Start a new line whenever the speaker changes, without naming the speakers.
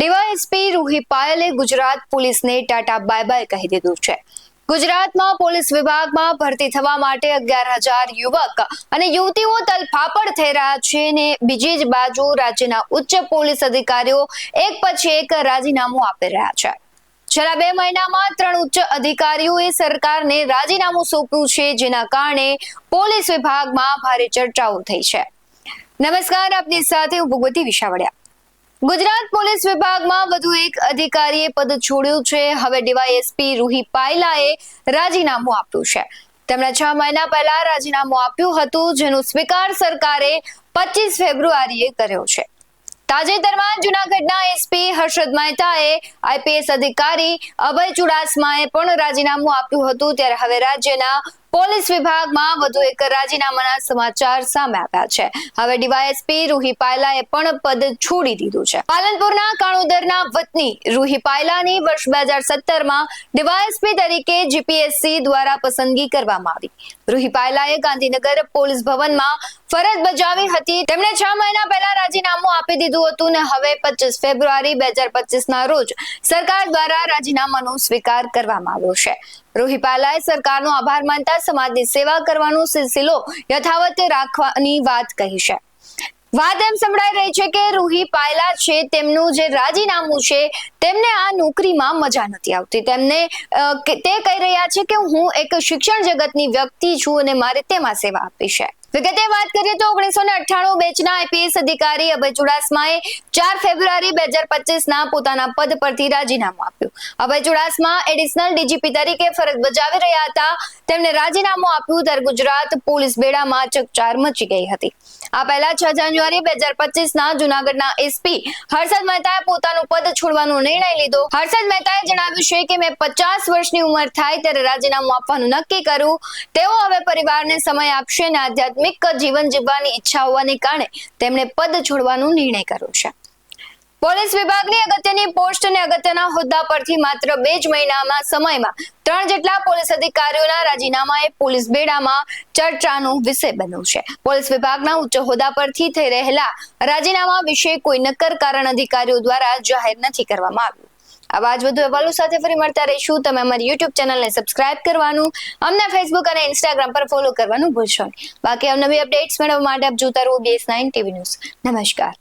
DYSP Ruhi પાયલે Gujarat પોલીસને Tata bye bye કહી દીધું છે। ગુજરાતમાં પોલીસ વિભાગમાં ભરતી થવા માટે 11,000 યુવક અને યુવતીઓ તલફાપડ થઈ રહ્યા છે ને બીજી જ બાજુ રાજ્યના ઉચ્ચ પોલીસ અધિકારીઓ એક પછી એક રાજીનામું આપી રહ્યા છે। છેલ્લા 2 મહિનામાં 3 ઉચ્ચ અધિકારીઓએ સરકારને રાજીનામું સોંપ્યું છે, જેના કારણે પોલીસ વિભાગમાં ભારે ચર્ચાઓ થઈ છે। નમસ્કાર, આપની સાથે હું ભગવતી વિશાવડિયા। ગુજરાત પોલીસ વિભાગમાં વધુ એક અધિકારીએ પદ છોડ્યું છે। હવે ડીવાયએસપી રૂહી પાયલાએ રાજીનામું આપ્યું છે। તેમણે 6 મહિના પહેલા રાજીનામું આપ્યું હતું, જેનો સ્વીકાર સરકારે 25 ફેબ્રુઆરીએ કર્યો છે। તાજેતરમાં જૂનાગઢના એસપી હર્ષદ મહેતાએ આઈપીએસ અધિકારી અભય ચુડાસમાએ પણ રાજીનામું આપ્યું હતું, ત્યારે હવે રાજ્યના પોલીસ વિભાગમાં વધુ એક રાજીનામાના સમાચાર સામે આવ્યા છે। હવે ડીવાયએસપી રૂહી પાયલાએ પણ પદ છોડી દીધું છે। પાલનપુરના કાણોદરના વતની રૂહી પાયલાની વર્ષ 2017માં ડીવાયએસપી તરીકે જીપીએસસી દ્વારા પસંદગી કરવામાં આવી। રૂહી પાયલાએ ગાંધીનગર પોલીસ ભવનમાં ફરજ બજાવી હતી। તેમણે 6 મહિના પહેલા રાજીનામું આપી દીધું હતું ને હવે 25 ફેબ્રુઆરી 2025ના રોજ સરકાર દ્વારા રાજીનામાનો સ્વીકાર કરવામાં આવ્યો છે। રૂહી પાયલાએ સરકારનો આભાર માનતા સમાજની સેવા કરવાનો સિલસિલો યથાવત રાખવાની વાત કહી છે। વાત એમ સંભળાઈ રહી છે કે રૂહી પાયલા છે, તેમનું જે રાજીનામું છે, તેમને આ નોકરીમાં મજા નથી આવતી। તે કહી રહ્યા છે કે હું એક શિક્ષણ જગતની વ્યક્તિ છું અને મારે તેમાં સેવા આપવી છે। વિગતે વાત કરીએ તો 1998 બેચના આઈપીએસ અધિકારી અભય ચુડાસમાએ 4 ફેબ્રુઆરી 2025ના પોતાના પદ પરથી રાજીનામું આપ્યું। અભય ચુડાસમા એડિશનલ ડીજીપી તરીકે ફરજ બજાવી રહ્યા હતા। તેમણે રાજીનામું આપ્યું ત્યારે ગુજરાત પોલીસ બેડામાં ચકચાર મચી ગઈ હતી। આ પહેલા 6 જાન્યુઆરી 2025ના જૂનાગઢના એસપી હર્ષદ મહેતાએ પોતાનું પદ છોડવાનો નિર્ણય લીધો। હર્ષદ મહેતાએ જણાવ્યું છે કે મેં 50 વર્ષની ઉંમર થાય ત્યારે રાજીનામું આપવાનું નક્કી કર્યું। તેઓ હવે પરિવારને સમય આપશે અને આધ્યાત્મિક જીવન જીવવાની ઈચ્છા હોવાને કારણે તેમણે પદ છોડવાનો નિર્ણય કર્યો છે। પોલીસ વિભાગની અગત્યની પોસ્ટ અને અગત્યના હોદ્દા પરથી માત્ર 2 જ મહિનામાં સમયમાં 3 જેટલા પોલીસ અધિકારીઓના રાજીનામાએ પોલીસ બેડામાં ચર્ચાનો વિષય બન્યું છે। પોલીસ વિભાગના ઉચ્ચ હોદ્દા પરથી થઈ રહેલા રાજીનામા વિશે કોઈ નક્કર કારણ અધિકારીઓ દ્વારા જાહેર નથી કરવામાં આવ્યું। આવા જ વધુ અહેવાલો સાથે ફરી મળતા રહીશું। તમે અમારી YouTube ચેનલને સબસ્ક્રાઇબ કરવાનું, અમને Facebook અને Instagram પર ફોલો કરવાનું ભૂલશો નહીં। બાકી નવી અપડેટ્સ મેળવવા માટે આપ જોતા રહો BS9 TV ન્યૂઝ। નમસ્કાર।